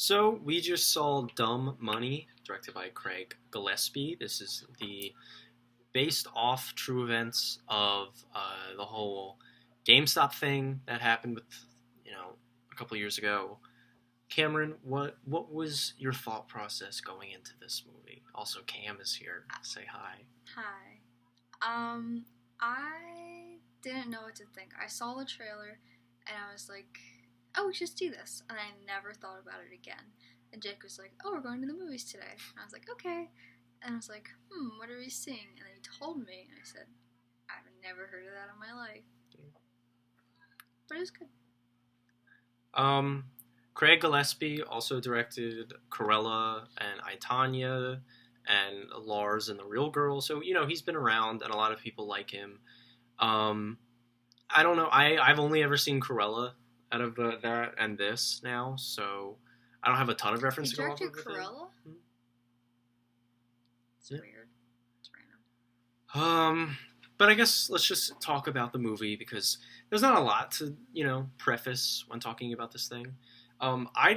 So we just saw Dumb Money, directed by Craig Gillespie. This is the based off true events of the whole GameStop thing that happened with a couple years ago. Cameron, what was your thought process going into this movie? Also, Cam is here. Say hi. Hi. I didn't know what to think. I saw the trailer and I was like, oh, we should do this. And I never thought about it again. And Jake was like, oh, we're going to the movies today. And I was like, okay. And I was like, what are we seeing? And then he told me, and I said, I've never heard of that in my life. But it was good. Craig Gillespie also directed Corella and I, Tonya and Lars and the Real Girl. So, he's been around and a lot of people like him. I don't know. I've only ever seen Corella out of that and this now, so I don't have a ton of reference He to go off of. directed Corella? It's Yeah. weird. It's random. But I guess let's just talk about the movie because there's not a lot to, preface when talking about this thing. I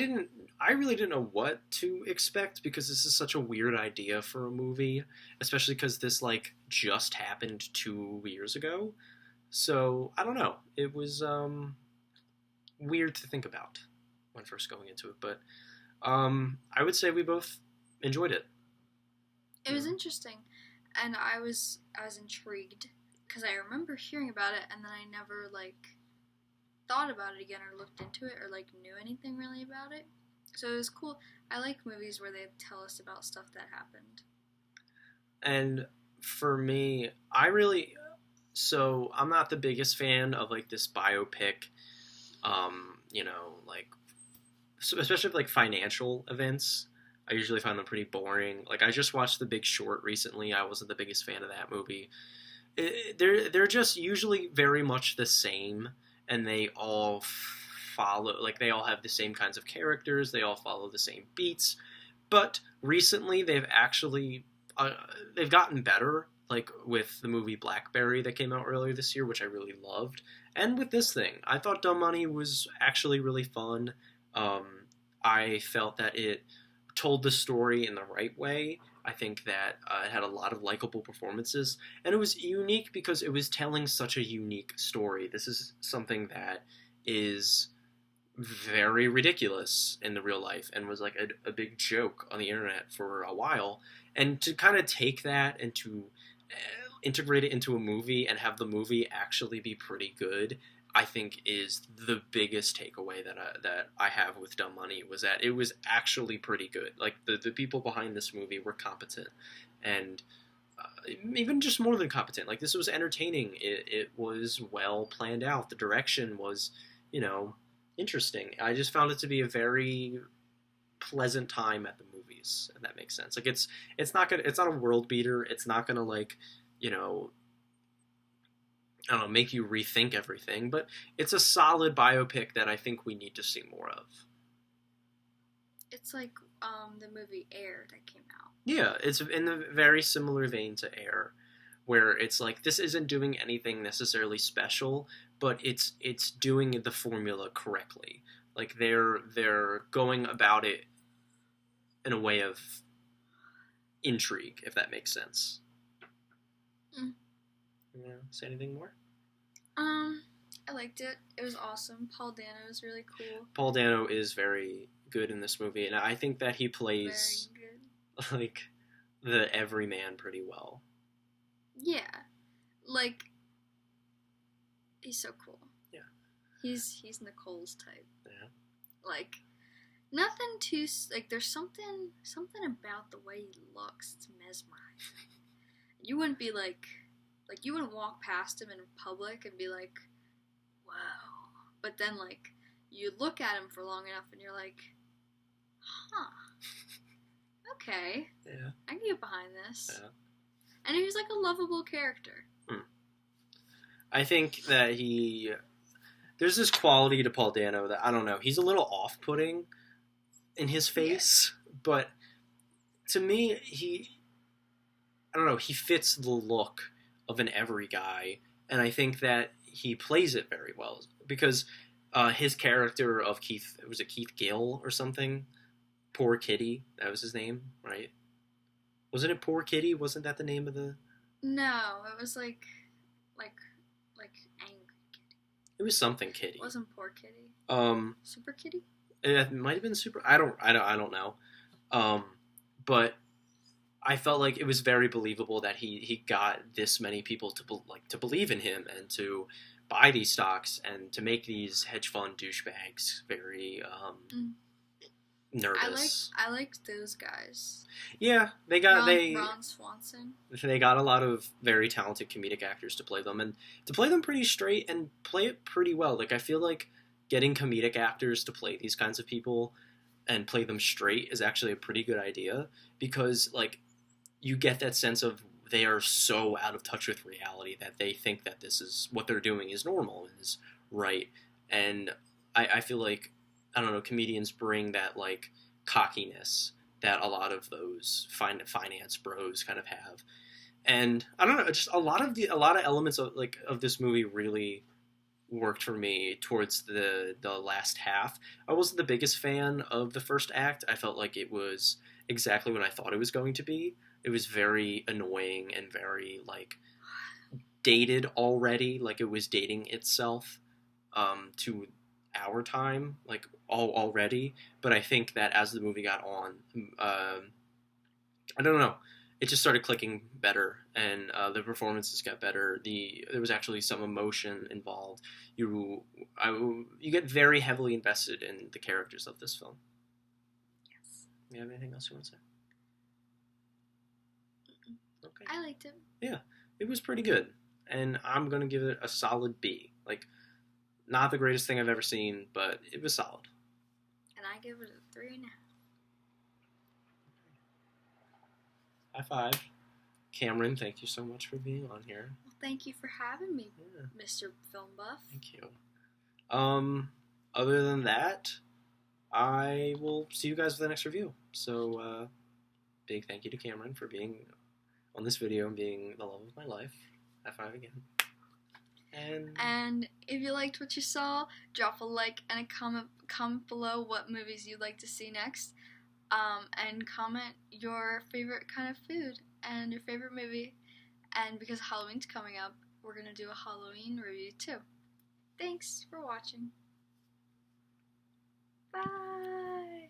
really didn't know what to expect because this is such a weird idea for a movie, especially because this just happened 2 years ago. So I don't know. It was weird to think about when first going into it, but I would say we both enjoyed it. It was interesting, and I was intrigued because I remember hearing about it, and then I never thought about it again or looked into it or knew anything really about it. So it was cool. I like movies where they tell us about stuff that happened. And for me, so I'm not the biggest fan of this biopic, especially with financial events. I usually find them pretty boring. I just watched The Big Short recently. I wasn't the biggest fan of that movie. They're just usually very much the same, and they all follow, they all have the same kinds of characters. They all follow the same beats. But recently, they've actually they've gotten better. With the movie Blackberry that came out earlier this year, which I really loved, and with this thing, I thought Dumb Money was actually really fun. I felt that it told the story in the right way. I think that it had a lot of likable performances, and it was unique because it was telling such a unique story. This is something that is very ridiculous in the real life and was a big joke on the internet for a while. And to kind of take that and to integrate it into a movie and have the movie actually be pretty good, I think is the biggest takeaway that I have with Dumb Money, was that it was actually pretty good. The people behind this movie were competent, and even just more than competent. This was entertaining. It was well planned out. The direction was, interesting. I just found it to be a very pleasant time at the movies, if that makes sense. It's not a world beater. It's not gonna I don't know, make you rethink everything, but it's a solid biopic that I think we need to see more of. It's the movie Air that came out. Yeah, it's in the very similar vein to Air, where it's this isn't doing anything necessarily special, but it's doing the formula correctly. They're going about it in a way of intrigue, if that makes sense. You want to say anything more? I liked it. It was awesome. Paul Dano was really cool. Paul Dano is very good in this movie, and I think that he plays the everyman pretty well. Yeah. He's so cool. Yeah. He's Nicole's type. Yeah. Nothing too, there's something about the way he looks. It's mesmerizing. You wouldn't be you wouldn't walk past him in public and be like, wow. But then, you look at him for long enough and you're like, huh. Okay. Yeah. I can get behind this. Yeah. And he was a lovable character. I think that there's this quality to Paul Dano that, I don't know, he's a little off-putting in his face, but to me, he fits the look of an every guy, and I think that he plays it very well, because his character of Keith, was it Keith Gill or something? Poor Kitty. That was his name, right? Wasn't it Poor Kitty? Wasn't that the name of the? No, it was like angry kitty. It was something Kitty. It wasn't poor kitty. Super kitty. It might have been super. I don't know. But I felt like it was very believable that he got this many people to believe in him and to buy these stocks and to make these hedge fund douchebags very nervous. I liked those guys. Yeah, Ron Swanson. They got a lot of very talented comedic actors to play them, and to play them pretty straight and play it pretty well. Like, I feel like getting comedic actors to play these kinds of people and play them straight is actually a pretty good idea, because like you get that sense of they are so out of touch with reality that they think that this is what they're doing is normal and is right. And I feel like, I don't know, comedians bring that like cockiness that a lot of those finance bros kind of have. And I don't know, just a lot of elements of this movie really worked for me towards the last half. I wasn't the biggest fan of the first act. I felt like it was exactly what I thought it was going to be. It was very annoying and very like dated already. Like it was dating itself to our time, like already. But I think that as the movie got on, I don't know, it just started clicking better, and the performances got better. There was actually some emotion involved. You get very heavily invested in the characters of this film. Yes. You have anything else you want to say? Okay. I liked it. Yeah, it was pretty good, and I'm gonna give it a solid B. Like, not the greatest thing I've ever seen, but it was solid. And I give it a 3.5. High five. Cameron, thank you so much for being on here. Well, thank you for having me, Yeah. Mr. Film Buff. Thank you. Other than that, I will see you guys for the next review. So, big thank you to Cameron for being on this video and being the love of my life. High five again. And if you liked what you saw, drop a like and a comment below what movies you'd like to see next. And comment your favorite kind of food and your favorite movie. And because Halloween's coming up, we're going to do a Halloween review too. Thanks for watching. Bye!